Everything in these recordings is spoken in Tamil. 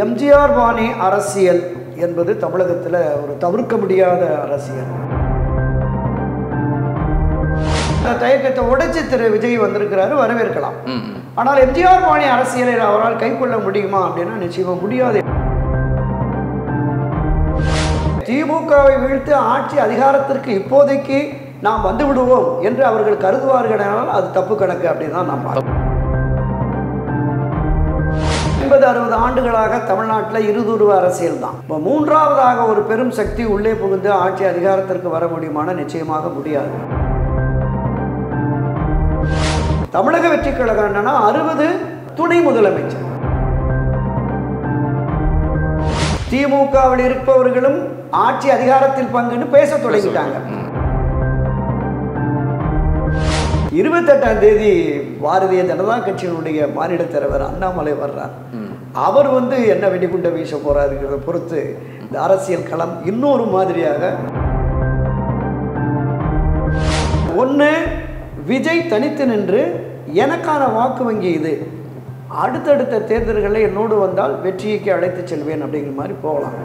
எம்ஜிஆர் பாணி அரசியல் என்பது தமிழகத்தில் ஒரு தவிர்க்க முடியாத அரசியல். அந்த தயக்கத்தை உடைச்சு திரு விஜய் வந்திருக்கிறாரு, வரவேற்கலாம். ஆனால் எம்ஜிஆர் பாணி அரசியலை அவரால் கைக்கொள்ள முடியுமா அப்படின்னா நிச்சயமா முடியாது. திமுகவை வீழ்த்து ஆட்சி அதிகாரத்திற்கு இப்போதைக்கு நாம் வந்து விடுவோம் என்று அவர்கள் கருதுவார்கள். அது தப்பு கணக்கு அப்படின்னு தான் நாம் 50-60 ஆண்டுகளாக தமிழ்நாட்டில் இருதுருவ அரசியல் தான். இப்போ மூன்றாவதாக ஒரு பெரும் சக்தி உள்ளே புகுந்து ஆட்சி அதிகாரத்திற்கு வர முடியுமான நிச்சயமாக முடியாது. தமிழக வெற்றி கழகம் என்னன்னா 60 துணை முதலமைச்சர். திமுகவில் இருப்பவர்களும் ஆட்சி அதிகாரத்தில் பங்குன்னு பேச தொடங்கிட்டாங்க. 28ஆம் தேதி பாரதிய ஜனதா கட்சியினுடைய மாநில தலைவர் அண்ணாமலை வர்றார். அவர் என்ன வெடிகுண்ட வீச போறாருங்கிறத பொறுத்து இந்த அரசியல் களம் இன்னொரு மாதிரியாக. ஒன்று, விஜய் தனித்து நின்று எனக்கான வாக்கு வங்கி இது, அடுத்தடுத்த தேர்தல்களில் என்னோடு வந்தால் வெற்றிக்கு அழைத்து செல்வேன் அப்படிங்கிற மாதிரி போகலாம்.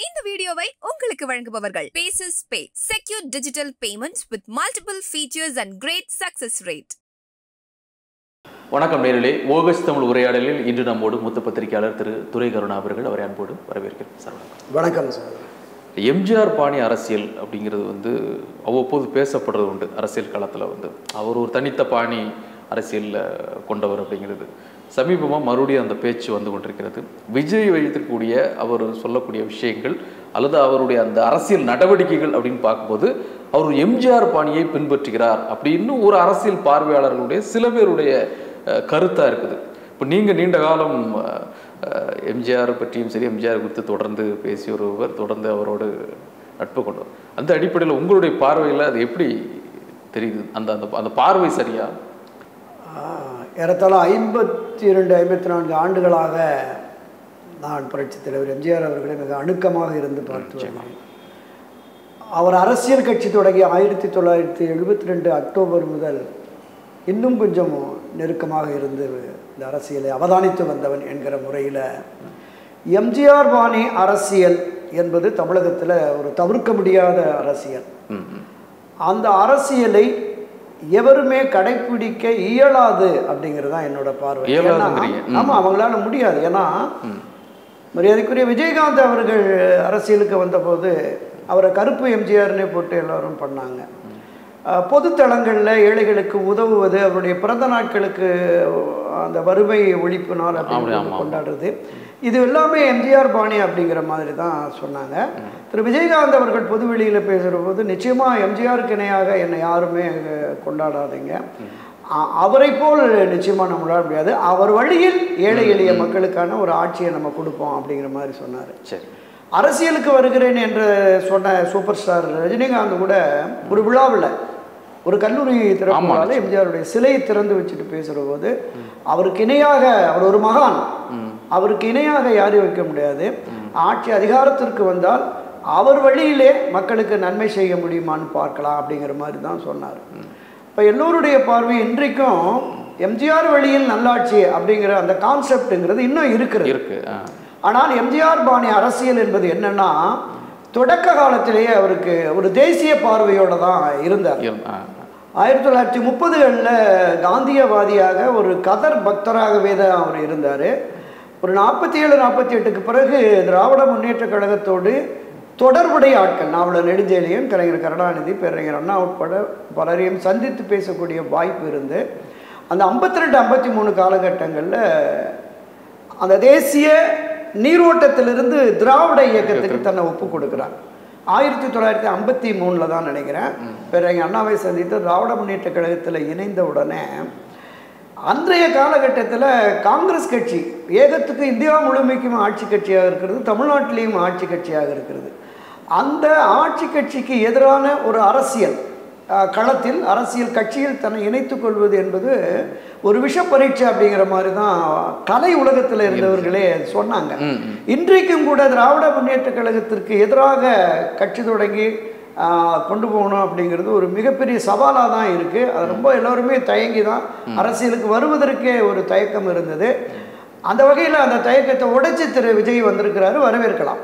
இந்த வீடியோவை உங்களுக்கு வழங்குபவர்கள் Paces Pay, secure digital payments with multiple features and great success rate. வணக்கம் நேயர்களே, ஓகஸ் தமிழ் உரையாடலில் இன்று நம்மோடு மூத்த பத்திரிகையாளர் திரு துரை கருணா அவர்கள். அவரை அன்போடு வரவேற்கிறேன் சார். வணக்கம் சார். எம்ஜிஆர் பாணி அரசியல் அப்படிங்கிறது அவ்வப்போது பேசப்படுறது உண்டு. அரசியல் களத்தில் அவர் ஒரு தனித்த பாணி அரசியலில் கொண்டவர் அப்படிங்கிறது சமீபமாக மறுபடியும் அந்த பேச்சு வந்து கொண்டிருக்கிறது. விஜய் வைத்திருக்கக்கூடிய அவர் சொல்லக்கூடிய விஷயங்கள் அல்லது அவருடைய அந்த அரசியல் நடவடிக்கைகள் அப்படின்னு பார்க்கும்போது அவர் எம்ஜிஆர் பாணியை பின்பற்றுகிறார் அப்படின்னு ஒரு அரசியல் பார்வையாளர்களுடைய சில பேருடைய கருத்தாக இருக்குது. இப்போ நீங்கள் நீண்ட காலம் எம்ஜிஆர் பற்றியும் சரி, எம்ஜிஆர் குறித்து தொடர்ந்து பேசிய ஒருவர், தொடர்ந்து அவரோடு நட்பு கொண்டவர். அந்த அடிப்படையில் உங்களுடைய பார்வையில் அது எப்படி தெரியுது? அந்த அந்த பார்வை சரியா? ஏறத்தாழ 52-54 ஆண்டுகளாக நான் புரட்சித் தலைவர் எம்ஜிஆர் அவர்களை மிக அணுக்கமாக இருந்து பார்த்து வருகிறேன். அவர் அரசியல் கட்சி தொடங்கி 1972 அக்டோபர் முதல் இன்னும் கொஞ்சம் நெருக்கமாக இருந்து இந்த அரசியலை அவதானித்து வந்தவன் என்கிற முறையில் எம்ஜிஆர் பாணி அரசியல் என்பது தமிழகத்தில் ஒரு தவிர்க்க முடியாத அரசியல். அந்த அரசியலை எவருமே கடைபிடிக்க இயலாது அப்படிங்கிறது தான் என்னோட பார்வை. ஆமாம், அவங்களால முடியாது. ஏன்னா மரியாதைக்குரிய விஜயகாந்த் அவர்கள் அரசியலுக்கு வந்தபோது அவரை கருப்பு எம்ஜிஆர்னே போட்டு எல்லாரும் பண்ணாங்க. பொதுத்தளங்களில் ஏழைகளுக்கு உதவுவது, அவருடைய பிறந்த நாட்களுக்கு அந்த வறுமை ஒழிப்பு நாள் அப்படின்னு கொண்டாடுறது, இது எல்லாமே எம்ஜிஆர் பாணி அப்படிங்கிற மாதிரி தான் சொன்னாங்க. திரு விஜயகாந்த் அவர்கள் பொதுவெளியில் பேசுகிற போது நிச்சயமாக எம்ஜிஆருக்கு இணையாக என்னை யாருமே கொண்டாடாதீங்க, அவரை போல் நிச்சயமாக நம்மளால் முடியாது, அவர் வழியில் ஏழை எளிய மக்களுக்கான ஒரு ஆட்சியை நம்ம கொடுப்போம் அப்படிங்கிற மாதிரி சொன்னார். சரி, அரசியலுக்கு வருகிறேன் என்று சொன்ன சூப்பர் ஸ்டார் ரஜினிகாந்த் கூட ஒரு விழாவில் ஒரு கல்லூரி திறப்பால எம்ஜிஆருடைய சிலையை திறந்து வச்சுட்டு பேசுகிற போது அவருக்கு இணையாக, அவர் ஒரு மகான், அவருக்கு இணையாக யாரையும் வைக்க முடியாது, ஆட்சி அதிகாரத்திற்கு வந்தால் அவர் வழியிலே மக்களுக்கு நன்மை செய்ய முடியுமான்னு பார்க்கலாம் அப்படிங்கிற மாதிரி தான் சொன்னார். இப்போ எல்லோருடைய பார்வை இன்றைக்கும் எம்ஜிஆர் வழியில் நல்லாட்சி அப்படிங்கிற அந்த கான்செப்டுங்கிறது இன்னும் இருக்கு. ஆனால் எம்ஜிஆர் பாணி அரசியல் என்பது என்னன்னா, தொடக்க காலத்திலேயே அவருக்கு ஒரு தேசிய பார்வையோடு தான் இருந்தார். 1930களில் காந்தியவாதியாக ஒரு கதர் பக்தராகவே தான் அவர் இருந்தார். ஒரு 47-48க்கு பிறகு திராவிட முன்னேற்ற கழகத்தோடு தொடர்புடைய ஆட்கள், நாவலர் நெடுஞ்செழியன், கலைஞர் கருணாநிதி, பேரறிஞர் அண்ணா உட்பட பலரையும் சந்தித்து பேசக்கூடிய வாய்ப்பு இருந்து அந்த 52-53 காலகட்டங்களில் அந்த தேசிய நீரோட்டத்திலிருந்து திராவிட இயக்கத்துக்கு தன்னை ஒப்பு கொடுக்குறாங்க. 1953 தான் நினைக்கிறேன் பேரறிஞர் அண்ணாவை சந்தித்து திராவிட முன்னேற்ற கழகத்தில் இணைந்த உடனே அன்றைய காலகட்டத்தில் காங்கிரஸ் கட்சி ஏகத்துக்கு இந்தியா முழுமைக்கும் ஆட்சி கட்சியாக இருக்கிறது, தமிழ்நாட்டிலேயும் ஆட்சி கட்சியாக இருக்கிறது. அந்த ஆட்சி கட்சிக்கு எதிரான ஒரு அரசியல் களத்தில், அரசியல் கட்சியில் தன்னை இணைத்துக் கொள்வது என்பது ஒரு விஷ பரீட்சை அப்படிங்கிற மாதிரி தான் கலை உலகத்தில் இருந்தவர்களே சொன்னாங்க. இன்றைக்கும் கூட திராவிட முன்னேற்ற கழகத்திற்கு எதிராக கட்சி தொடங்கி கொண்டு போகணும் அப்படிங்கிறது ஒரு மிகப்பெரிய சவாலாக தான் இருக்குது. அது ரொம்ப எல்லோருமே தயங்கி தான் அரசியலுக்கு வருவதற்கே ஒரு தயக்கம் இருந்தது. அந்த வகையில் அந்த தயக்கத்தை உடைச்சி திரு விஜய் வந்திருக்கிறாரு, வரவேற்கலாம்.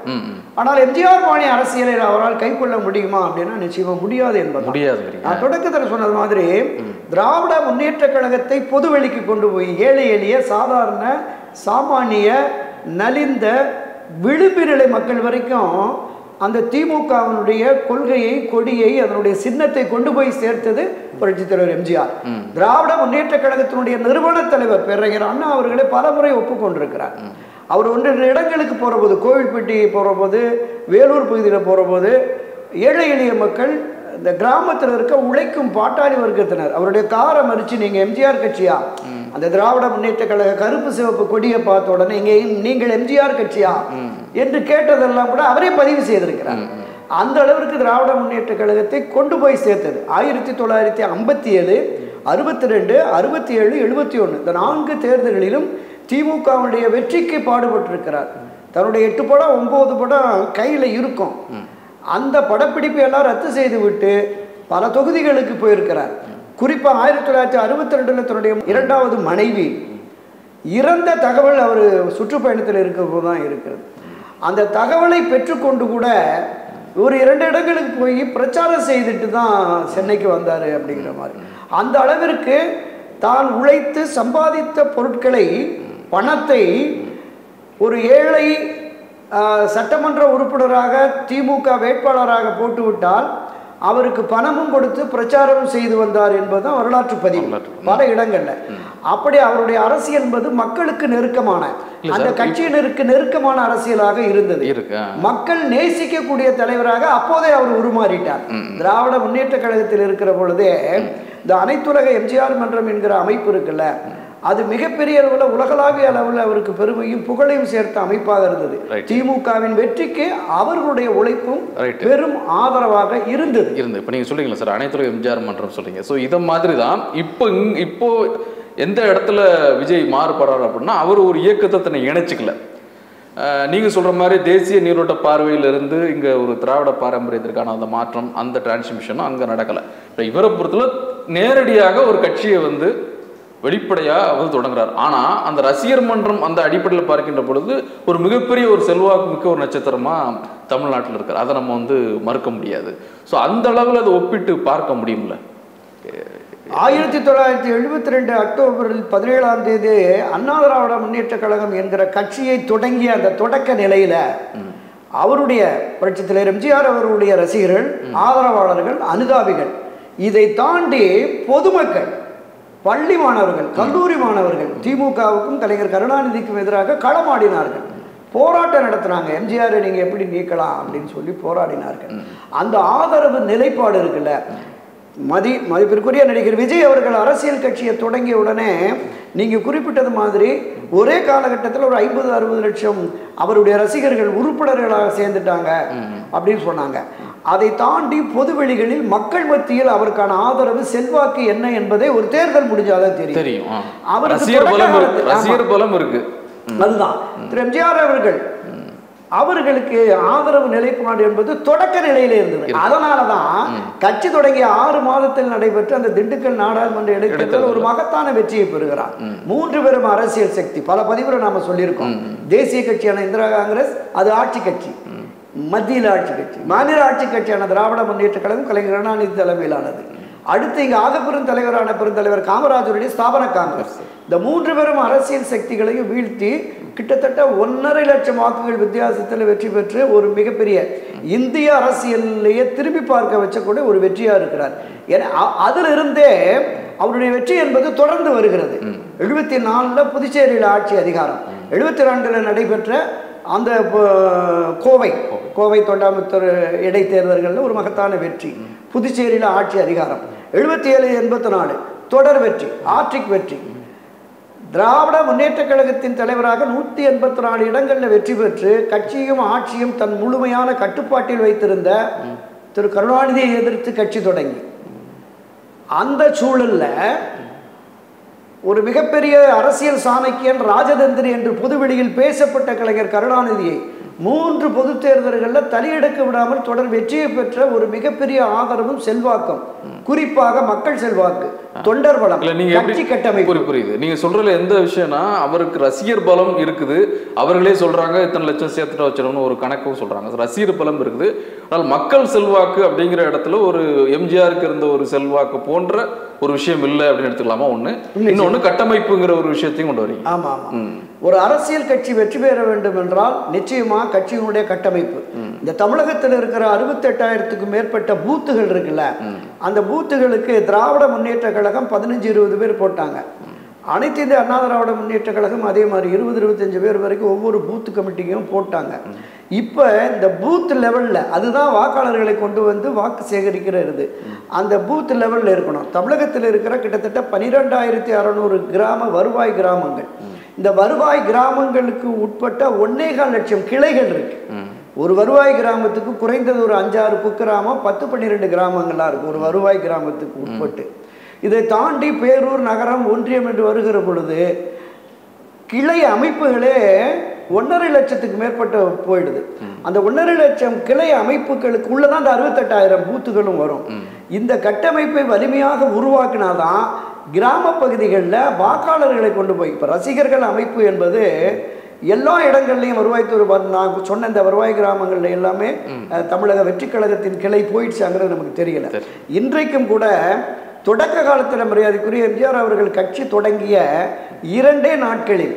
ஆனால் எம்ஜிஆர் பாணி அரசியலில் அவரால் கைக்கொள்ள முடியுமா அப்படின்னா நிச்சயமாக முடியாது என்பது முடியாது. நான் தொடக்கத்தில் சொன்னது மாதிரி திராவிட முன்னேற்ற கழகத்தை பொதுவெளிக்கு கொண்டு போய் ஏழை எளிய சாதாரண சாமானிய நலிந்த விளிம்பு நிலை மக்கள் வரைக்கும் அந்த திமுகவினுடைய கொள்கையை, கொடியை, அதனுடைய சின்னத்தை கொண்டு போய் சேர்த்தது புரட்சித் தலைவர் எம்ஜிஆர். திராவிட முன்னேற்ற கழகத்தினுடைய நிறுவன தலைவர் பேரறிஞர் அண்ணா அவர்களை பலமுறை ஒப்புக்கொண்டிருக்கிறார். அவர் 1-2 இடங்களுக்கு போகிற போது, கோவில்பட்டி போகிற போது, வேலூர் பகுதியில் போகிற போது, ஏழை எளிய மக்கள், இந்த கிராமத்தில் இருக்க உழைக்கும் பாட்டாளி வர்க்கத்தினர் அவருடைய காரை மறித்து நீங்கள் எம்ஜிஆர் கட்சியா, அந்த திராவிட முன்னேற்ற கழக கருப்பு சிவப்பு கொடியை பார்த்த உடனே நீங்கள் எம்ஜிஆர் கட்சியா என்று கேட்டதெல்லாம் கூட அவரே பதிவு செய்திருக்கிறார். அந்த அளவிற்கு திராவிட முன்னேற்ற கழகத்தை கொண்டு போய் சேர்த்தது. 1957, 62, 67, 71 இந்த 4 தேர்தல்களிலும் திமுகவுடைய வெற்றிக்கு பாடுபட்டிருக்கிறார். தன்னுடைய 8 படம் 9 படம் கையில் இருக்கும். அந்த படப்பிடிப்பை எல்லாம் ரத்து செய்து விட்டு பல தொகுதிகளுக்கு போயிருக்கிறார். குறிப்பாக 1962 தன்னுடைய 2வது மனைவி இறந்த தகவல் அவர் சுற்றுப்பயணத்தில் இருக்கிற தான் இருக்கிறது. அந்த தகவலை பெற்றுக்கொண்டு கூட ஒரு 2 இடங்களுக்கு போய் பிரச்சாரம் செய்துட்டு தான் சென்னைக்கு வந்தார் அப்படிங்கிற மாதிரி. அந்த அளவிற்கு தான் உழைத்து சம்பாதித்த பொருட்களை, பணத்தை ஒரு ஏழை சட்டமன்ற உறுப்பினராக திமுக வேட்பாளராக போட்டுவிட்டால் அவருக்கு பணமும் கொடுத்து பிரச்சாரம் செய்து வந்தார் என்பதுதான் வரலாற்று பதிவு பல இடங்கள்ல. அப்படி அவருடைய அரசியல் என்பது மக்களுக்கு நெருக்கமான, அந்த கட்சியினருக்கு நெருக்கமான அரசியலாக இருந்தது. மக்கள் நேசிக்கக்கூடிய தலைவராக அப்போதே அவர் உருமாறிட்டார். திராவிட முன்னேற்ற கழகத்தில் இருக்கிற பொழுதே இந்த அனைத்துலக எம்ஜிஆர் மன்றம் என்கிற அமைப்பு இருக்குல்ல, அது மிகப்பெரிய அளவில் உலகளாவிய அளவில் அவருக்கு பெருமையும் புகழையும் சேர்த்த அமைப்பாக இருந்தது. திமுகவின் வெற்றிக்கு அவர்களுடைய உழைப்பும் பெரும் ஆதரவாக இருந்தது. இப்போ நீங்கள் சொல்றீங்களா சார், அனைத்துலக எம்ஜிஆர் மன்றம் சொல்றீங்க. ஸோ இதை மாதிரி தான் இப்போ எந்த இடத்துல விஜய் மாறுபடுறாரு அப்படின்னா, அவர் ஒரு இயக்கத்தை தன்னை இணைச்சிக்கல. நீங்கள் சொல்கிற மாதிரி தேசிய நீரோட்ட பார்வையிலிருந்து இங்கே ஒரு திராவிட பாரம்பரியத்திற்கான அந்த மாற்றம், அந்த டிரான்ஸ்மிஷனும் அங்கே நடக்கலை. இப்போ இவரை பொறுத்தல நேரடியாக ஒரு கட்சியை வந்து வெளிப்படையாக அவர் தொடங்குறார். ஆனால் அந்த ரசிகர் மன்றம் அந்த அடிப்படையில் பார்க்கின்ற பொழுது ஒரு மிகப்பெரிய ஒரு செல்வாக்கு மிக்க ஒரு நட்சத்திரமாக தமிழ்நாட்டில் இருக்கார். அதை நம்ம வந்து மறுக்க முடியாது. ஸோ அந்த அளவில் அதை ஒப்பிட்டு பார்க்க முடியும்ல. 1972 அக்டோபர் 17 அண்ணா திராவிட முன்னேற்ற கழகம் என்கிற கட்சியை தொடங்கிய அந்த தொடக்க நிலையில அவருடைய புரட்சித் தலைவர் எம்ஜிஆர் அவருடைய ரசிகர்கள், ஆதரவாளர்கள், அனுதாபிகள், இதை தாண்டி பொதுமக்கள், பள்ளி மாணவர்கள், கல்லூரி மாணவர்கள் திமுகவுக்கும் கலைஞர் கருணாநிதிக்கும் எதிராக களமாடினார்கள், போராட்டம் நடத்தினாங்க. எம்ஜிஆரை நீங்கள் எப்படி நீக்கலாம் அப்படின்னு சொல்லி போராடினார்கள். அந்த ஆதரவு நிலைப்பாடு இருக்குல்ல. மதிப்பிற்குரிய நடிகர் விஜய் அவர்கள் அரசியல் கட்சியை தொடங்கிய உடனே நீங்கள் குறிப்பிட்டது மாதிரி ஒரே காலகட்டத்தில் ஒரு 50-60 லட்சம் அவருடைய ரசிகர்கள் உறுப்பினர்களாக சேர்ந்துட்டாங்க அப்படின்னு சொன்னாங்க. அதை தாண்டி பொதுவெளிகளில் மக்கள் மத்தியில் அவருக்கான ஆதரவு, செல்வாக்கு என்ன என்பதை ஒரு தேர்தல் முடிஞ்சாதான் தெரியும். அதுதான் திரு எம்ஜிஆர் அவர்களுக்கு ஆதரவு நிலைப்பாடு என்பது தொடக்க நிலையில இருந்தது. அதனாலதான் கட்சி தொடங்கிய 6 மாதத்தில் நடைபெற்ற அந்த திண்டுக்கல் நாடாளுமன்ற இடைத்தேர்தல் ஒரு மகத்தான வெற்றியை பெறுகிறார். 3 பேரும் அரசியல் சக்தி. பல பதிவுரை நாம சொல்லியிருக்கோம். தேசிய கட்சியான இந்திரா காங்கிரஸ், அது ஆட்சி கட்சி, மத்தியில் ஆட்சி கட்சி. மாநில ஆட்சி கட்சியான திராவிட முன்னேற்ற கழகம் கலைஞர் கருணாநிதி தலைமையிலானது. அடுத்து இங்கு ஆகப்பெரும் தலைவரான பெருந்தலைவர் காமராஜருடைய ஸ்தாபன காங்கிரஸ். இந்த 3 பேரும் அரசியல் சக்திகளையும் வீழ்த்தி கிட்டத்தட்ட 1.5 லட்சம் வாக்குகள் வித்தியாசத்தில் வெற்றி பெற்று ஒரு மிகப்பெரிய இந்திய அரசியலையே திரும்பி பார்க்க வச்சக்கூடிய ஒரு வெற்றியா இருக்கிறார். அதிலிருந்தே அவருடைய வெற்றி என்பது தொடர்ந்து வருகிறது. 74 புதுச்சேரியில் ஆட்சி அதிகாரம், 74 நடைபெற்ற அந்த கோவை தொண்டாமுத்தூர் இடைத்தேர்தல்களில் ஒரு மகத்தான வெற்றி, புதுச்சேரியில் ஆட்சி அதிகாரம், 77 84 தொடர் வெற்றி, ஆட்சிக் வெற்றி. திராவிட முன்னேற்ற கழகத்தின் தலைவராக 184 இடங்களில் வெற்றி பெற்று கட்சியும் ஆட்சியும் தன் முழுமையான கட்டுப்பாட்டில் வைத்திருந்த திரு கருணாநிதியை எதிர்த்து கட்சி தொடங்கி அந்த சூழல்ல ஒரு மிகப்பெரிய அரசியல் சாணக்கியன், ராஜதந்திரி என்று பொதுவெளியில் பேசப்பட்ட கலைஞர் கருணாநிதியை 3 பொது தேர்தல்களில் தலையெடுக்க விடாமல் தொடர் வெற்றியை பெற்ற ஒரு மிகப்பெரிய ஆதரவும் செல்வாக்கும், குறிப்பாக மக்கள் செல்வாக்கு, தொண்டர் பலம், கட்சி கட்டமைப்பு. புரியுது. நீங்க சொல்றதுல எந்த விஷயம்னா அவருக்கு ரசிகர் பலம் இருக்குது. அவர்களே சொல்றாங்க இத்தனை லட்சம் சேர்த்துட்டு வச்சிடணும்னு ஒரு கணக்கும் சொல்றாங்க. ரசிகர் பலம் இருக்குது. ஆனால் மக்கள் செல்வாக்கு அப்படிங்கிற இடத்துல ஒரு எம்ஜிஆருக்கு இருந்த ஒரு செல்வாக்கு போன்ற ஒரு விஷயம் இல்லை அப்படின்னு எடுத்துக்கலாமா? ஒண்ணு. இன்னொன்னு கட்டமைப்புங்கிற ஒரு விஷயத்தையும் கொண்டு வரீங்க. ஆமா ஆமா. ஒரு அரசியல் கட்சி வெற்றி பெற வேண்டும் என்றால் நிச்சயமா கட்சியினுடைய கட்டமைப்பு. இந்த தமிழகத்தில் இருக்கிற 68,000க்கும் மேற்பட்ட பூத்துகள் இருக்குல்ல, அந்த பூத்துகளுக்கு திராவிட முன்னேற்ற கழகம் 15-20 பேர் போட்டாங்க. அனைத்து இந்திய அண்ணா திராவிட முன்னேற்ற கழகம் அதே மாதிரி 20-25 பேர் வரைக்கும் ஒவ்வொரு பூத்து கமிட்டியும் போட்டாங்க. இப்போ இந்த பூத் லெவலில் அதுதான் வாக்காளர்களை கொண்டு வந்து வாக்கு சேகரிக்கிறது. அந்த பூத் லெவலில் இருக்கணும். தமிழகத்தில் இருக்கிற கிட்டத்தட்ட 12,600 கிராம வருவாய் கிராமங்கள். இந்த வருவாய் கிராமங்களுக்கு உட்பட்ட 1.25 லட்சம் கிளைகள் இருக்கு. ஒரு வருவாய் கிராமத்துக்கு குறைந்தது ஒரு 5-6 குக்கிராமம், 10-12 கிராமங்களாக இருக்கும் ஒரு வருவாய் கிராமத்துக்கு உட்பட்டு. இதை தாண்டி பேரூர், நகரம், ஒன்றியம் என்று வருகிற பொழுது கிளை அமைப்புகளே 1.5 லட்சத்துக்கு மேற்பட்ட போயிடுது. அந்த 1.5 லட்சம் கிளை அமைப்புகளுக்கு உள்ளதான் அந்த 68,000 பூத்துகளும் வரும். இந்த கட்டமைப்பை வலிமையாக உருவாக்கினாதான் கிராம பகுதிகளில் வாக்காளர்களை கொண்டு போய், இப்போ ரசிகர்கள் அமைப்பு என்பது எல்லா இடங்கள்லையும் வருவாய்த்துறை, நான் சொன்ன இந்த வருவாய் கிராமங்கள்ல எல்லாமே தமிழக வெற்றி கழகத்தின் கிளை போயிடுச்சாங்கிறது நமக்கு தெரியல. இன்றைக்கும் கூட தொடக்க காலத்தில் மரியாதைக்குரிய எம்ஜிஆர் அவர்கள் கட்சி தொடங்கிய 2 நாட்களில்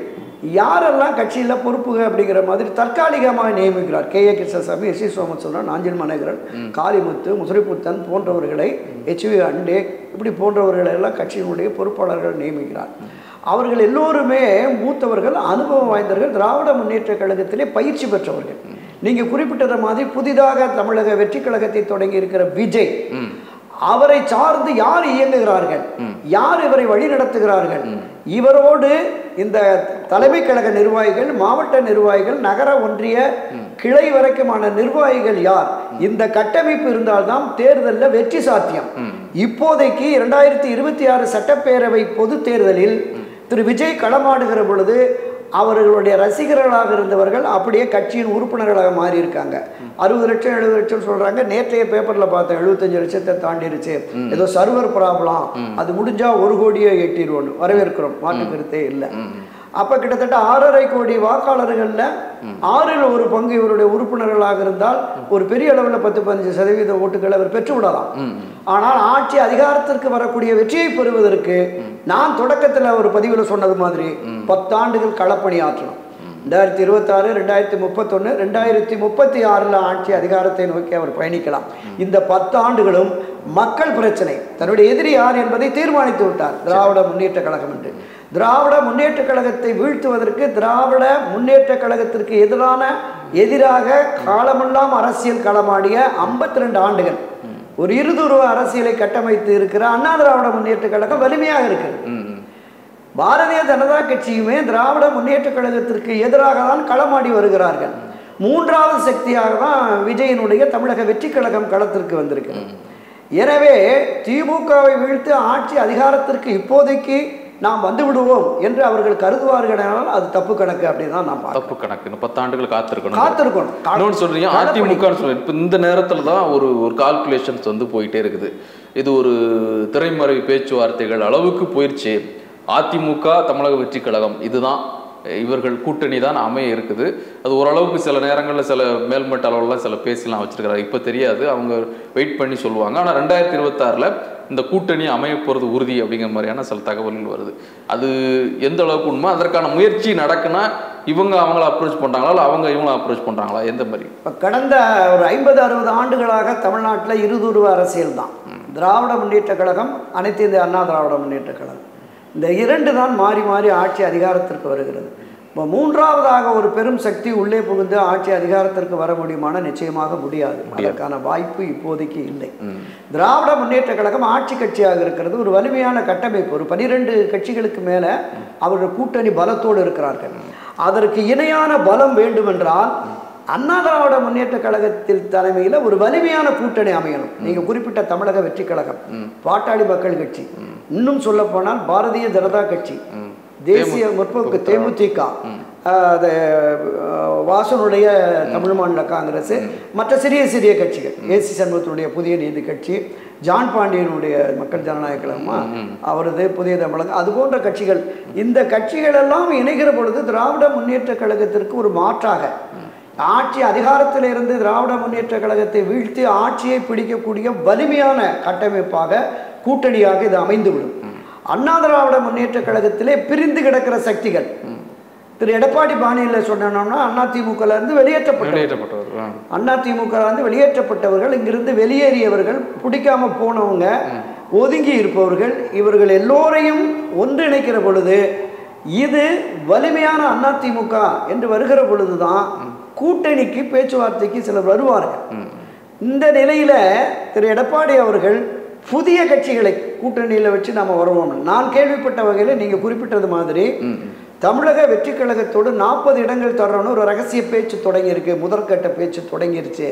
யாரெல்லாம் கட்சியில் பொறுப்புகள் அப்படிங்கிற மாதிரி தற்காலிகமாக நியமிக்கிறார். K.A. கிருஷ்ணசாமி, S.C. சோமசுந்தரன், நாஞ்சில் மனோகரன், காளிமுத்து, முசரிப்புத்தன் போன்றவர்களை, H.V. அண்டே இப்படி போன்றவர்களை எல்லாம் கட்சியினுடைய பொறுப்பாளர்கள் நியமிக்கிறார். அவர்கள் எல்லோருமே மூத்தவர்கள், அனுபவம் வாய்ந்தவர்கள், திராவிட முன்னேற்ற கழகத்திலே பயிற்சி பெற்றவர்கள். நீங்கள் குறிப்பிட்டத மாதிரி புதிதாக தமிழக வெற்றி கழகத்தை தொடங்கி இருக்கிற விஜய், அவரை சார்ந்து யார் இயங்குகிறார்கள், யார் இவரை வழி நடத்துகிறார்கள், இவரோடு இந்த தலைமை கழக நிர்வாகிகள், மாவட்ட நிர்வாகிகள், நகர ஒன்றிய கிளை வரைக்குமான நிர்வாகிகள் யார், இந்த கட்டமைப்பு இருந்தால்தான் தேர்தலில் வெற்றி சாத்தியம். இப்போதைக்கு 2026 சட்டப்பேரவை பொது தேர்தலில் திரு விஜய் களமாடுகிற பொழுது அவர்களுடைய ரசிகர்களாக இருந்தவர்கள் அப்படியே கட்சியின் உறுப்பினர்களாக மாறி இருக்காங்க. 60 லட்சம் 70 லட்சம் சொல்றாங்க. நேற்றைய பேப்பர்ல பார்த்தேன் 75 லட்சத்தை தாண்டிருச்சு, ஏதோ சர்வர் ப்ராப்ளம், அது முடிஞ்சா 1 கோடியே எட்டிடுவோம். வரவேற்கிறோம், மாற்று கருத்தே இல்லை. அப்ப கிட்டத்தட்ட 6.5 கோடி வாக்காளர்கள்ல 1/6 பங்கு இவருடைய உறுப்பினர்களாக இருந்தால் ஒரு பெரிய அளவில் 10-15% ஓட்டுகளை அவர் பெற்று விடலாம். ஆனால் ஆட்சி அதிகாரத்திற்கு வரக்கூடிய வெற்றியை பெறுவதற்கு நான் தொடக்கத்தில் ஒரு பதிவில் சொன்னது மாதிரி 10 ஆண்டுகள் களப்பணி ஆற்றணும். 2026, 2031, 2036 ஆட்சி அதிகாரத்தை நோக்கி அவர் பயணிக்கலாம். இந்த 10 ஆண்டுகளும் மக்கள் பிரச்சனை, தன்னுடைய எதிரி யார் என்பதை தீர்மானித்து விட்டார் திராவிட முன்னேற்ற கழகம் என்று. திராவிட முன்னேற்ற கழகத்தை வீழ்த்துவதற்கு, திராவிட முன்னேற்ற கழகத்திற்கு எதிராக காலமெல்லாம் அரசியல் களமாடிய 52 ஆண்டுகள் ஒரு இருதுருவ அரசியலை கட்டமைத்து இருக்கிற அண்ணா திராவிட முன்னேற்ற கழகம் வலிமையாக இருக்கிறது. பாரதிய ஜனதா கட்சியுமே திராவிட முன்னேற்ற கழகத்திற்கு எதிராக தான் களமாடி வருகிறார்கள். 3வது சக்தியாக தான் விஜயனுடைய தமிழக வெற்றி கழகம் களத்திற்கு வந்திருக்கிறது. எனவே திமுகவை வீழ்த்து ஆட்சி அதிகாரத்திற்கு இப்போதைக்கு நாம் வந்து விடுவோம் என்று அவர்கள் கருதுவார்கள். அது தப்பு கணக்கு அப்படின்னு தான் நான் தப்பு கணக்கு. 10 ஆண்டுகள் காத்திருக்கணும் சொல்றீங்க. அதிமுக இப்போ இந்த நேரத்தில் தான் ஒரு கால்குலேஷன்ஸ் வந்து போயிட்டே இருக்குது. இது ஒரு திரைமறை பேச்சுவார்த்தைகள் அளவுக்கு போயிடுச்சு. அதிமுக தமிழக வெற்றி கழகம் இதுதான், இவர்கள் கூட்டணி தான் அமைய இருக்குது. அது ஓரளவுக்கு சில நேரங்களில் சில மேல்மட்ட அளவுலாம் சில பேசிலாம் வச்சிருக்கிறாங்க. இப்போ தெரியாது, அவங்க வெயிட் பண்ணி சொல்லுவாங்க. ஆனால் 2026 இந்த கூட்டணி அமைய போகிறது உறுதி அப்படிங்கிற மாதிரியான சில தகவல்கள் வருது. அது எந்த அளவுக்கு உண்மை, அதற்கான முயற்சி நடக்குன்னா இவங்க அவங்கள அப்ரோச் பண்ணுறாங்களா இல்லை அவங்க இவங்கள அப்ரோச் பண்ணுறாங்களா, எந்த மாதிரி? இப்போ கடந்த ஒரு 50-60 ஆண்டுகளாக தமிழ்நாட்டில் இருதுருவ அரசியல் தான். திராவிட முன்னேற்ற கழகம், அனைத்து இந்திய அண்ணா திராவிட முன்னேற்ற கழகம், இந்த 2 தான் மாறி மாறி ஆட்சி அதிகாரத்திற்கு வருகிறது. இப்போ 3வதாக ஒரு பெரும் சக்தி உள்ளே புகுந்து ஆட்சி அதிகாரத்திற்கு வர முடியுமான நிச்சயமாக முடியாது. அதற்கான வாய்ப்பு இப்போதைக்கு இல்லை. திராவிட முன்னேற்ற கழகம் ஆட்சி கட்சியாக இருக்கிறது. ஒரு வலிமையான கட்டமைப்பு, ஒரு 12 கட்சிகளுக்கு மேலே அவர்கள் கூட்டணி பலத்தோடு இருக்கிறார்கள். அதற்கு இணையான பலம் வேண்டுமென்றால் அண்ணா திராவிட முன்னேற்ற கழகத்தில் தலைமையில் ஒரு வலிமையான கூட்டணி அமையணும். நீங்கள் குறிப்பிட்ட தமிழக வெற்றி கழகம், பாட்டாளி மக்கள் கட்சி, இன்னும் சொல்ல போனால் பாரதிய ஜனதா கட்சி, தேசிய முற்போக்கு தேமுதிக, வாசனுடைய தமிழ் மாநில காங்கிரஸ், மற்ற சிறிய சிறிய கட்சிகள், ஏசி சண்முகத்தினுடைய புதிய நீதி கட்சி, ஜான் பாண்டியனுடைய மக்கள் ஜனநாயக கழகமா அவரது புதிய தமிழகம், அது போன்ற கட்சிகள், இந்த கட்சிகள் எல்லாம் இணைகிற பொழுது திராவிட முன்னேற்ற கழகத்திற்கு ஒரு மாற்றாக ஆட்சி அதிகாரத்தில் இருந்து திராவிட முன்னேற்ற கழகத்தை வீழ்த்தி ஆட்சியை பிடிக்கக்கூடிய வலிமையான கட்டமைப்பாக கூட்டணியாக இது அமைந்துவிடும். அண்ணா திராவிட முன்னேற்ற கழகத்திலே பிரிந்து கிடக்கிற சக்திகள், திரு எடப்பாடி பாணியில் சொன்னோம்னா அதிமுகல இருந்து வெளியேற்றப்பட்டவர்கள், இங்கிருந்து வெளியேறியவர்கள், பிடிக்காம போனவங்க, ஒதுங்கி இருப்பவர்கள், இவர்கள் எல்லோரையும் ஒன்றிணைக்கிற பொழுது இது வலிமையான அதிமுக என்று வருகிற பொழுதுதான் கூட்டணிக்கு பேச்சுவார்த்தைக்கு சிலர் வருவார்கள். இந்த நிலையில திரு எடப்பாடி அவர்கள் புதிய கட்சிகளை கூட்டணியில் வச்சு நாம வருவோம். நான் கேள்விப்பட்ட வகையில் நீங்க குறிப்பிட்டது மாதிரி தமிழக வெற்றி கழகத்தோடு 40 இடங்கள் தரணும்னு ஒரு ரகசிய பேச்சு தொடங்கியிருக்கு, முதற்கட்ட பேச்சு தொடங்கிருச்சு,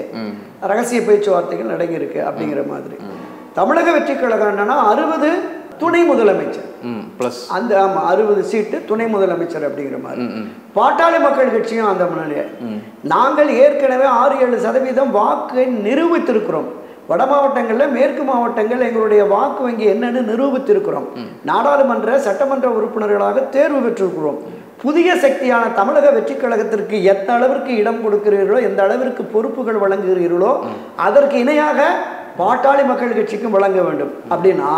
ரகசிய பேச்சுவார்த்தைகள் நடங்கியிருக்கு அப்படிங்கிற மாதிரி. தமிழக வெற்றி கழகம் என்னன்னா 60 துணை முதலமைச்சர், அந்த 60 சீட்டு துணை முதலமைச்சர் அப்படிங்கிற மாதிரி. பாட்டாளி மக்கள் கட்சியும் அந்த முன்னாடியே நாங்கள் ஏற்கனவே 6-7% வாக்கை நிரூபித்திருக்கிறோம். வட மாவட்டங்களில், மேற்கு மாவட்டங்கள் எங்களுடைய வாக்கு வங்கி என்னன்னு நிரூபித்திருக்கிறோம். நாடாளுமன்ற சட்டமன்ற உறுப்பினர்களாக தேர்வு பெற்றிருக்கிறோம். புதிய சக்தியான தமிழக வெற்றி கழகத்திற்கு எந்த அளவிற்கு இடம் கொடுக்கிறீர்களோ, எந்த அளவிற்கு பொறுப்புகள் வழங்குகிறீர்களோ அதற்கு இணையாக பாட்டாளி மக்கள் கட்சிக்கும் வழங்க வேண்டும். அப்படின்னா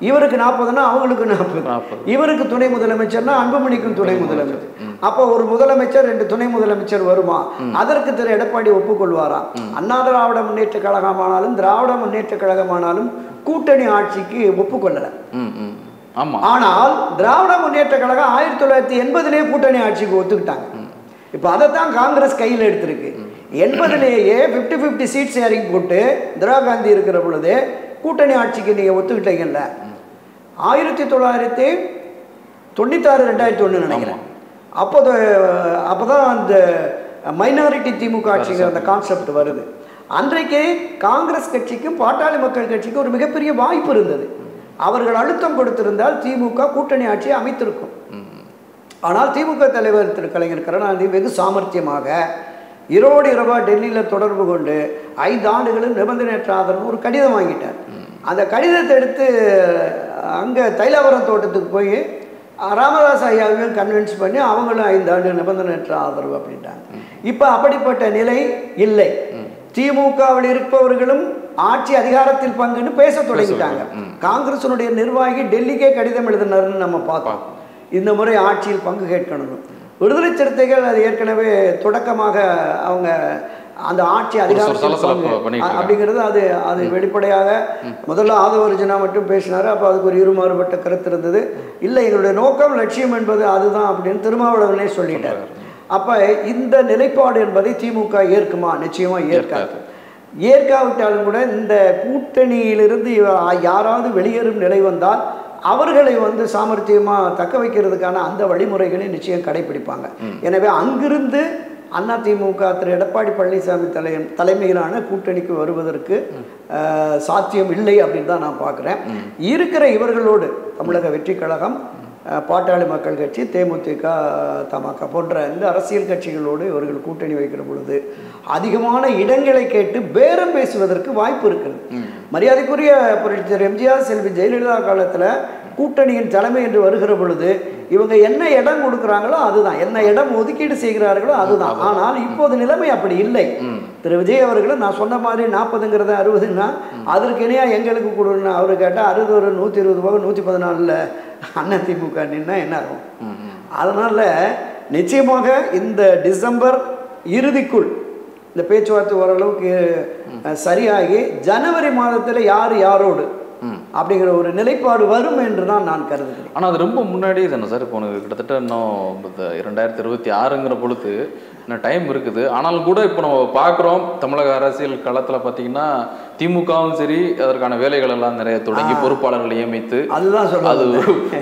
இவருக்கு 40னா அவங்களுக்கு 40, இவருக்கு துணை முதலமைச்சர்னா அன்புமணிக்கும் துணை முதலமைச்சர். அப்போ ஒரு முதலமைச்சர் 2 துணை முதலமைச்சர் வருமா? அதற்கு திரு எடப்பாடி ஒப்புக்கொள்வாரா? அண்ணா திராவிட முன்னேற்ற கழகமானாலும் திராவிட முன்னேற்ற கழகமானாலும் கூட்டணி ஆட்சிக்கு ஒப்புக்கொள்ளல. ஆனால் திராவிட முன்னேற்ற கழகம் 1980 கூட்டணி ஆட்சிக்கு ஒத்துக்கிட்டாங்க. இப்ப அதைத்தான் காங்கிரஸ் கையில் எடுத்திருக்கு. 80லேயே 50-50 சீட் ஷேரிங் போட்டு இந்திரா காந்தி இருக்கிற பொழுது கூட்டணி ஆட்சிக்கு நீங்க ஒத்துக்கிட்டீங்கல்ல. 1996-2001 நினைக்கிறேன். அப்போதான் அந்த மைனாரிட்டி திமுக ஆட்சிங்கிற அந்த கான்செப்ட் வருது. அன்றைக்கு காங்கிரஸ் கட்சிக்கும் பாட்டாளி மக்கள் கட்சிக்கும் ஒரு மிகப்பெரிய வாய்ப்பு இருந்தது. அவர்கள் அழுத்தம் கொடுத்திருந்தால் திமுக கூட்டணி ஆட்சியை அமைத்திருக்கும். ஆனால் திமுக தலைவர் திரு கலைஞர் கருணாநிதி வெகு சாமர்த்தியமாக இரவோடு இரவாக டெல்லியில் தொடர்பு கொண்டு 5 ஆண்டுகளும் நிபந்தனையற்ற ஆதரவு ஒரு கடிதம் வாங்கிட்டார். அந்த கடிதத்தை எடுத்து அங்கே தைலாவரம் தோட்டத்துக்கு போய் ராமதாஸ் ஐயாவையும் கன்வின்ஸ் பண்ணி அவங்களும் 5 ஆண்டு நிபந்தனையற்ற ஆதரவு அப்படின்ட்டாங்க. இப்போ அப்படிப்பட்ட நிலை இல்லை. திமுகவில் இருப்பவர்களும் ஆட்சி அதிகாரத்தில் பங்குன்னு பேச தொடங்கிட்டாங்க. காங்கிரசினுடைய நிர்வாகி டெல்லிக்கே கடிதம் எழுதினார்னு நம்ம பார்த்தோம். இந்த முறை ஆட்சியில் பங்கு கேட்கணும். விடுதலை சிறுத்தைகள் அது ஏற்கனவே தொடக்கமாக அவங்க அந்த ஆட்சி அதிகாரத்தில் அப்படிங்கிறது அது வெளிப்படையாக முதல்ல ஆதவர்ஜனா மட்டும் பேசினாரு. அப்போ அதுக்கு ஒரு இருமாறுபட்ட கருத்து இருந்தது. இல்லை, எங்களுடைய நோக்கம் லட்சியம் என்பது அதுதான் அப்படின்னு திருமாவளவனே சொல்லிட்டார். அப்போ இந்த நிலைப்பாடு என்பதை திமுக ஏற்குமா? நிச்சயமா ஏற்காது. ஏற்காவிட்டாலும் கூட இந்த கூட்டணியிலிருந்து யாராவது வெளியேறும் நிலை வந்தால் அவர்களை சாமர்த்தியமாக தக்க வைக்கிறதுக்கான அந்த வழிமுறைகளை நிச்சயம் கடைபிடிப்பாங்க. எனவே அங்கிருந்து அதிமுக திரு எடப்பாடி பழனிசாமி தலைமையிலான கூட்டணிக்கு வருவதற்கு சாத்தியம் இல்லை அப்படின்னு தான் நான் பார்க்குறேன். இருக்கிற இவர்களோடு தமிழக வெற்றி கழகம், பாட்டாளி மக்கள் கட்சி, தேமுதிக, தமாக போன்ற இந்த அரசியல் கட்சிகளோடு இவர்கள் கூட்டணி வைக்கிற பொழுது அதிகமான இடங்களை கேட்டு பேரம் பேசுவதற்கு வாய்ப்பு இருக்கிறது. மரியாதைக்குரிய புரட்சித்தலைவர் எம்ஜிஆர், செல்வி ஜெயலலிதா காலத்தில் கூட்டணியின் தலைமை என்று வருகிற பொழுது இவங்க என்ன இடம் கொடுக்குறாங்களோ அதுதான், என்ன இடம் ஒதுக்கீடு செய்கிறார்களோ அதுதான். ஆனால் இப்போது நிலைமை அப்படி இல்லை. திரு விஜய் அவர்களும் நான் சொன்ன மாதிரி 40ங்கிறது 60ன்னா அதற்கு இணையாக எங்களுக்கு கொடுன்னு அவரு கேட்டால் 60 ஒரு 120 போக 114 அதிமுக நின்னா என்ன ஆகும்? அதனால நிச்சயமாக இந்த டிசம்பர் இறுதிக்குள் இந்த பேச்சுவார்த்தை ஓரளவுக்கு சரியாகி ஜனவரி மாதத்தில் யார் யாரோடு அப்படிங்கிற ஒரு நிலைப்பாடு வரும் என்று தான் நான் கருதுகிறேன். ஆனால் அது ரொம்ப முன்னாடியே தானே சார். இப்போ கிட்டத்தட்ட இன்னும் 2026ங்கிற பொழுது இன்னும் டைம் இருக்குது. ஆனாலும் கூட இப்போ நம்ம பார்க்குறோம் தமிழக அரசியல் களத்தில் பார்த்தீங்கன்னா திமுகவும் சரி அதற்கான வேலைகள் எல்லாம் நிறைய தொடங்கி பொறுப்பாளர்களை நியமித்து அதுதான் அது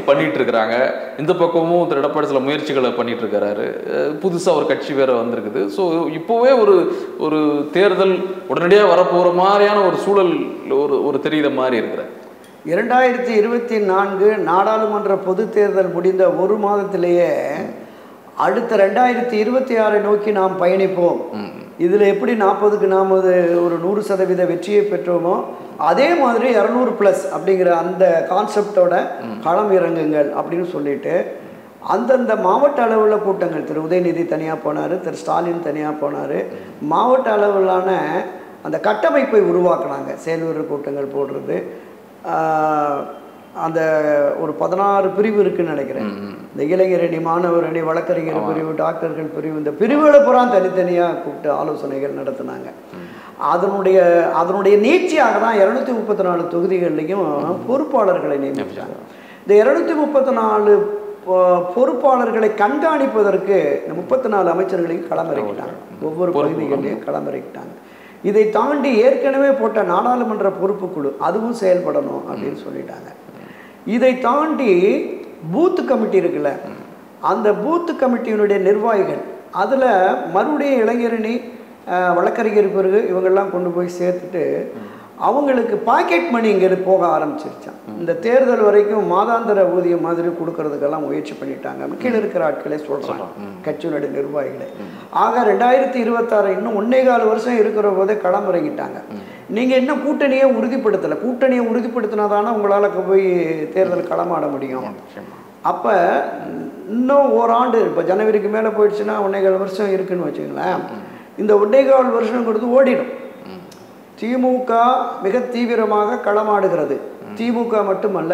பண்ணிட்டு இருக்கிறாங்க. இந்த பக்கமும் திரு எடப்பாடி சில முயற்சிகளை பண்ணிட்டு இருக்கிறாரு. புதுசாக ஒரு கட்சி வேற வந்திருக்குது. ஸோ இப்போவே ஒரு தேர்தல் உடனடியாக வரப்போகிற மாதிரியான ஒரு சூழல் ஒரு தெரிகிற மாதிரி இருக்கிற 2024 நாடாளுமன்ற பொது தேர்தல் முடிந்த ஒரு மாதத்திலேயே அடுத்த 2026 நோக்கி நாம் பயணிப்போம். இதில் எப்படி 40க்கு நாம் ஒரு 100% வெற்றியை பெற்றோமோ அதே மாதிரி 200+ அப்படிங்கிற அந்த கான்செப்டோட களம் இறங்குங்கள் அப்படின்னு சொல்லிட்டு அந்தந்த மாவட்ட அளவில் கூட்டங்கள், திரு உதயநிதி தனியாக போனார், திரு ஸ்டாலின் தனியாக போனார், மாவட்ட அளவிலான அந்த கட்டமைப்பை உருவாக்குனாங்க. செயல்வீரர் கூட்டங்கள் போடுறது, அந்த ஒரு 16 பிரிவு இருக்குன்னு நினைக்கிறேன். இந்த இளைஞர் அணி, மாணவர் அணி, வழக்கறிஞர் பிரிவு, டாக்டர்கள் பிரிவு, இந்த பிரிவுகளை பூரா தனித்தனியாக கூப்பிட்டு ஆலோசனைகள் நடத்தினாங்க. அதனுடைய நீட்சியாக தான் 234 தொகுதிகள்லையும் பொறுப்பாளர்களை நியமித்தாங்க. இந்த 234 பொறுப்பாளர்களை கண்காணிப்பதற்கு இந்த 34 அமைச்சர்களையும் களமிறக்கிட்டாங்க. ஒவ்வொரு பகுதிகளையும் களமிறக்கிட்டாங்க. இதை தாண்டி ஏற்கனவே போட்ட நாடாளுமன்ற பொறுப்புக்குழு அதுவும் செயல்படணும் அப்படின்னு சொல்லிட்டாங்க. இதை தாண்டி பூத்து கமிட்டி இருக்குல்ல, அந்த பூத்து கமிட்டியினுடைய நிர்வாகிகள், அதில் மறுபடியும் இளைஞரணி, வழக்கறிஞர் பிறகு இவங்கெல்லாம் கொண்டு போய் சேர்த்துட்டு அவங்களுக்கு பாக்கெட் மணி இங்கே போக ஆரம்பிச்சிருச்சான். இந்த தேர்தல் வரைக்கும் மாதாந்திர ஊதியம் மாதிரி கொடுக்கறதுக்கெல்லாம் முயற்சி பண்ணிட்டாங்க. கீழே இருக்கிற ஆட்களே சொல்கிறாங்க, கட்சியினுடைய நிர்வாகிகளே. ஆக 2026 இன்னும் 1.25 வருஷம் இருக்கிற போதே களமிறங்கிட்டாங்க. நீங்கள் இன்னும் கூட்டணியை உறுதிப்படுத்தலை. கூட்டணியை உறுதிப்படுத்தினாதானே உங்களால் போய் தேர்தல் களமாட முடியும். அப்போ இன்னும் ஓராண்டு, இப்போ ஜனவரிக்கு மேலே போயிடுச்சுன்னா 1.25 வருஷம் இருக்குன்னு வச்சுங்களேன். இந்த 1.25 வருஷங்கிறது ஓடிடும். திமுக மிக தீவிரமாக களமாடுகிறது. திமுக மட்டுமல்ல,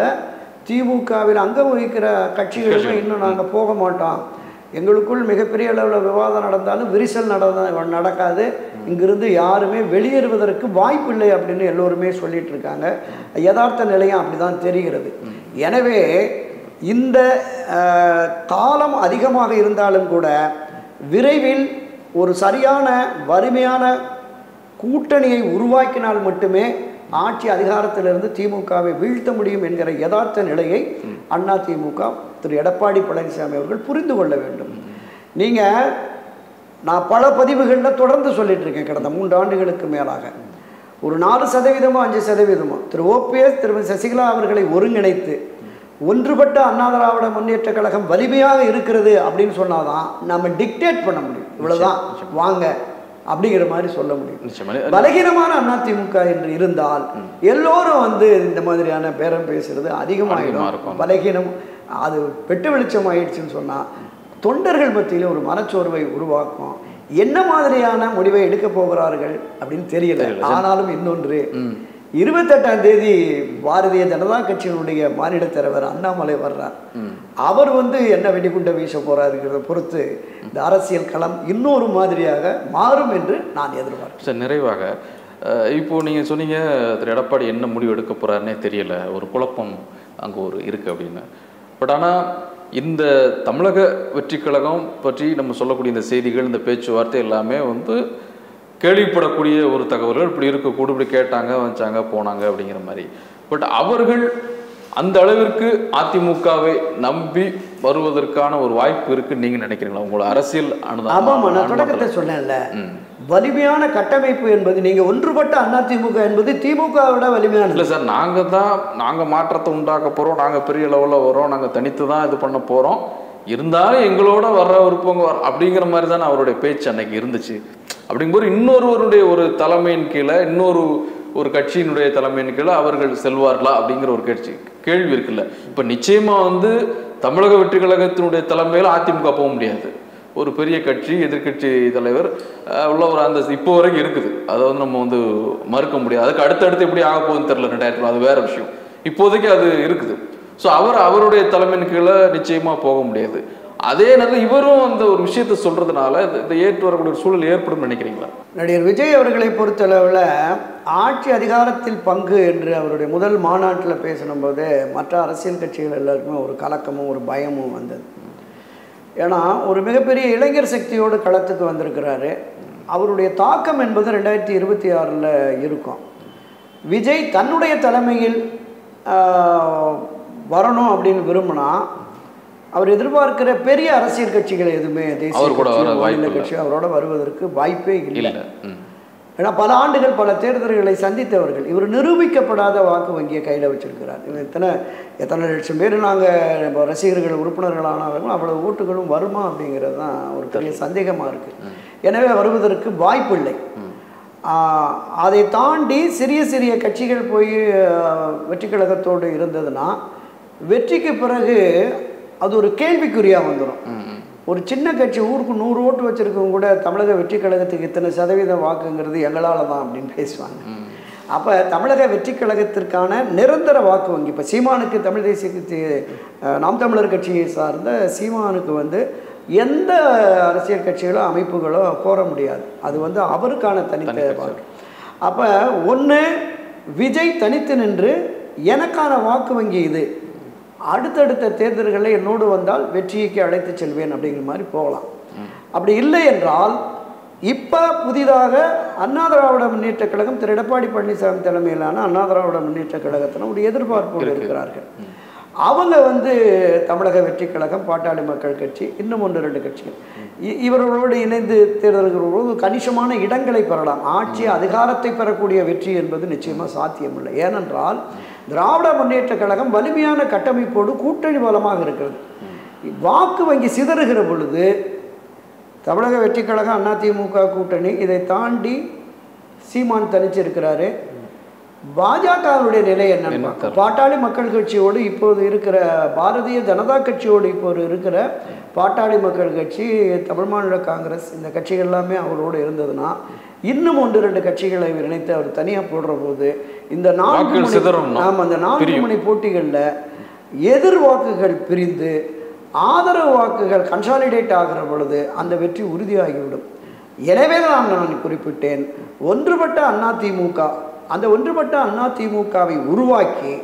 திமுகவில் அங்கம் வகிக்கிற கட்சிகளுமே இன்னும் நாங்கள் போக மாட்டோம், எங்களுக்குள் மிகப்பெரிய அளவில் விவாதம் நடந்தாலும் விரிசல் நடக்காது, இங்கிருந்து யாருமே வெளியேறுவதற்கு வாய்ப்பு இல்லை அப்படின்னு எல்லோருமே சொல்லிட்டு இருக்காங்க. யதார்த்த நிலையம் அப்படி தான் தெரிகிறது. எனவே இந்த காலம் அதிகமாக இருந்தாலும் கூட விரைவில் ஒரு சரியான வலிமையான கூட்டணியை உருவாக்கினால் மட்டுமே ஆட்சி அதிகாரத்திலிருந்து திமுகவை வீழ்த்த முடியும் என்கிற யதார்த்த நிலையை அதிமுக திரு எடப்பாடி பழனிசாமி அவர்கள் புரிந்து கொள்ள வேண்டும். நீங்கள், நான் பல பதிவுகளில் தொடர்ந்து சொல்லிட்டு இருக்கேன், கடந்த 3 ஆண்டுகளுக்கு மேலாக ஒரு 4% 5% திரு ஓபிஎஸ், திருமதி சசிகலா அவர்களை ஒருங்கிணைத்து ஒன்றுபட்ட அண்ணா திராவிட முன்னேற்ற கழகம் வலிமையாக இருக்கிறது அப்படின்னு சொன்னாதான் நம்ம டிக்டேட் பண்ண முடியும். இவ்வளவுதான் வாங்க அப்படிங்கிற மாதிரி சொல்ல முடியும். பலகீனமான அதிமுக என்று இருந்தால் எல்லோரும் இந்த மாதிரியான பேரம் பேசுறது அதிகமாகிடும். பலகீனம் அது வெட்டு வெளிச்சம் ஆயிடுச்சுன்னு சொன்னால் தொண்டர்கள் மத்தியில் ஒரு மனச்சோர்வை உருவாக்கும். என்ன மாதிரியான முடிவை எடுக்க போகிறார்கள் அப்படின்னு தெரியல. ஆனாலும் இன்னொன்று, 28ஆம் தேதி பாரதிய ஜனதா கட்சியினுடைய மாநில தலைவர் அண்ணாமலை வர்றார். அவர் என்ன வெடிகுண்ட வீச போறாருங்கிறத பொறுத்து இந்த அரசியல் களம் இன்னொரு மாதிரியாக மாறும் என்று நான் எதிர்பார்க்கிறேன். சார், நிறைவாக இப்போ நீங்கள் சொன்னீங்க திரு எடப்பாடி என்ன முடிவு எடுக்க போறாருன்னே தெரியல, ஒரு குழப்பம் அங்கே இருக்குது அப்படின்னு. பட் ஆனால் இந்த தமிழக வெற்றி கழகம் பற்றி நம்ம சொல்லக்கூடிய இந்த செய்திகள், இந்த பேச்சுவார்த்தை எல்லாமே கேள்விப்படக்கூடிய ஒரு தகவல்கள். இப்படி இருக்கக்கூடும், இப்படி கேட்டாங்க, வச்சாங்க, போனாங்க அப்படிங்கிற மாதிரி. பட் அவர்கள் அந்த அளவிற்கு அதிமுகவை நம்பி வருவதற்கான ஒரு வாய்ப்பு இருக்குன்னு நீங்க நினைக்கிறீங்களா? உங்களோட அரசியல் ஆமாம், நான் தொடக்கத்தை சொன்னேன்ல, வலிமையான கட்டமைப்பு என்பது நீங்க ஒன்றுபட்ட அதிமுக என்பது திமுக விட வலிமையான இல்லை சார். நாங்கள் மாற்றத்தை உண்டாக்க போகிறோம், நாங்கள் பெரிய லெவலில் வரோம், நாங்கள் தனித்து தான் இது பண்ண போகிறோம், இருந்தாலும் எங்களோட வர்ற விருப்பங்க அப்படிங்கிற மாதிரி தானே அவருடைய பேச்சு அன்னைக்கு இருந்துச்சு. அப்படிங்கும்போது இன்னொருவருடைய ஒரு தலைமையின் கீழே, ஒரு கட்சியினுடைய தலைமையின் கீழே அவர்கள் செல்வார்களா அப்படிங்கிற ஒரு கேள்வி இருக்குல்ல. இப்போ நிச்சயமாக தமிழக வெற்றி கழகத்தினுடைய தலைமையில் அதிமுக போக முடியாது. ஒரு பெரிய கட்சி, எதிர்கட்சி தலைவர் உள்ள ஒரு அந்த இப்போ வரைக்கும் இருக்குது. அதை நம்ம மறுக்க முடியாது. அதுக்கு அடுத்தடுத்து எப்படி ஆக போகுதுன்னு தெரியல 2000, அது வேற விஷயம். இப்போதைக்கு அது இருக்குது. ஸோ அவருடைய தலைமையின் கீழே நிச்சயமாக போக முடியாது. அதே நேரத்தில் இவரும் ஒரு விஷயத்தை சொல்றதுனால இதை ஏற்று வரக்கூடிய சூழல் ஏற்படும் நினைக்கிறீங்களா? நடிகர் விஜய் அவர்களை பொறுத்தளவில் ஆட்சி அதிகாரத்தில் பங்கு என்று அவருடைய முதல் மாநாட்டில் பேசினும்போது மற்ற அரசியல் கட்சிகள் எல்லாருக்குமே ஒரு கலக்கமும் ஒரு பயமும் வந்தது. ஏன்னா ஒரு மிகப்பெரிய இளைஞர் சக்தியோடு களத்துக்கு வந்திருக்கிறாரு. அவருடைய தாக்கம் என்பது 2026 இருக்கும். விஜய் தன்னுடைய தலைமையில் வரணும் அப்படின்னு விரும்பினா அவர் எதிர்பார்க்கிற பெரிய அரசியல் கட்சிகள் எதுவுமே, தேசிய கட்சி, மாநில கட்சி அவரோட வருவதற்கு வாய்ப்பே இல்லை. ஏன்னா பல ஆண்டுகள் பல தேர்தல்களை சந்தித்தவர்கள். இவர் நிரூபிக்கப்படாத வாக்கு வங்கியை கையில் வச்சிருக்கிறார். எத்தனை லட்சம் பேர் நாங்கள் ரசிகர்கள் உறுப்பினர்களானவர்களும் அவ்வளவு ஓட்டுகளும் வருமா அப்படிங்கிறது தான் ஒரு பெரிய சந்தேகமாக இருக்குது. எனவே வருவதற்கு வாய்ப்பில்லை. அதை தாண்டி சிறிய சிறிய கட்சிகள் போய் வெற்றி கழகத்தோடு இருந்ததுன்னா வெற்றிக்கு பிறகு அது ஒரு கேள்விக்குறியாக வந்துடும். ஒரு சின்ன கட்சி ஊருக்கு 100 ஓட்டு வச்சுருக்கவங்க கூட தமிழக வெற்றி கழகத்துக்கு இத்தனை சதவீத வாக்குங்கிறது எங்களால் தான் அப்படின்னு பேசுவாங்க. அப்போ தமிழக வெற்றி கழகத்திற்கான நிரந்தர வாக்கு வங்கி இப்போ சீமானுக்கு தமிழ் தேசிய நாம் தமிழர் கட்சியை சார்ந்த சீமானுக்கு எந்த அரசியல் கட்சிகளோ அமைப்புகளோ கோர முடியாது. அது அவருக்கான தனித்த வாக்கு. அப்போ ஒன்று விஜய் தனித்து நின்று எனக்கான வாக்கு வங்கி இது, அடுத்தடுத்த தேர்தல்களில் என்னோடு வந்தால் வெற்றிக்கு அழைத்து செல்வேன் அப்படிங்கிற மாதிரி போகலாம். அப்படி இல்லை என்றால் இப்போ புதிதாக அண்ணா திராவிட முன்னேற்ற கழகம் திரு எடப்பாடி பழனிசாமி தலைமையிலான அண்ணா திராவிட முன்னேற்ற கழகத்தினர் ஒரு எதிர்பார்ப்போடு இருக்கிறார்கள். அவங்க தமிழக வெற்றி கழகம், பாட்டாளி மக்கள் கட்சி, இன்னும் 1-2 கட்சிகள் இவர்களோடு இணைந்து தேர்தல்களோடு கணிசமான இடங்களை பெறலாம். ஆட்சி அதிகாரத்தை பெறக்கூடிய வெற்றி என்பது நிச்சயமாக சாத்தியமில்லை. ஏனென்றால் திராவிட முன்னேற்ற கழகம் வலிமையான கட்டமைப்போடு கூட்டணி பலமாக இருக்கிறது. வாக்கு வங்கி சிதறுகிற பொழுது தமிழக வெற்றி கழகம் அதிமுக கூட்டணி, இதை தாண்டி சீமான் தனிச்சிருக்கிறாரு. பாஜகவுடைய நிலை என்னன்னு பாட்டாளி மக்கள் கட்சியோடு இப்போது இருக்கிற பாரதிய ஜனதா கட்சியோடு இப்போது இருக்கிற பாட்டாளி மக்கள் கட்சி, தமிழ் மாநில காங்கிரஸ், இந்த கட்சிகள் எல்லாமே அவரோடு இருந்ததுன்னா இன்னும் 1-2 கட்சிகளை இணைத்து அவர் தனியாக போடுற போது இந்த 4 முனை போட்டிகளில் எதிர் வாக்குகள் பிரிந்து ஆதரவு வாக்குகள் கன்சாலிடேட் ஆகிற பொழுது அந்த வெற்றி உறுதியாகிவிடும். எனவே தான் நான் குறிப்பிட்டேன், ஒன்றுபட்ட அதிமுக, அந்த ஒன்றுபட்ட அதிமுகவை உருவாக்கி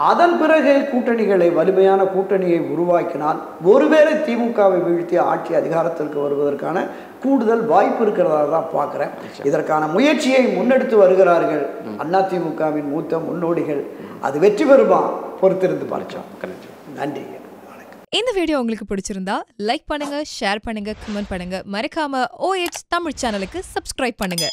அதன் பிறகு கூட்டணிகளை, வலிமையான கூட்டணியை உருவாக்கினால் ஒருவேளை திமுகவை வீழ்த்தி ஆட்சி அதிகாரத்திற்கு வருவதற்கான கூடுதல் வாய்ப்பு இருக்கிறதா தான் பார்க்குறேன். இதற்கான முயற்சியை முன்னெடுத்து வருகிறார்கள் அதிமுகவின் மூத்த முன்னோடிகள். அது வெற்றி பெறுமா பொறுத்திருந்து பார்க்கலாம். நன்றி. இந்த வீடியோ உங்களுக்கு பிடிச்சிருந்தா லைக் பண்ணுங்க, ஷேர் பண்ணுங்க, கமெண்ட் பண்ணுங்க. மறக்காம OH தமிழ் சேனலுக்கு சப்ஸ்கிரைப் பண்ணுங்க.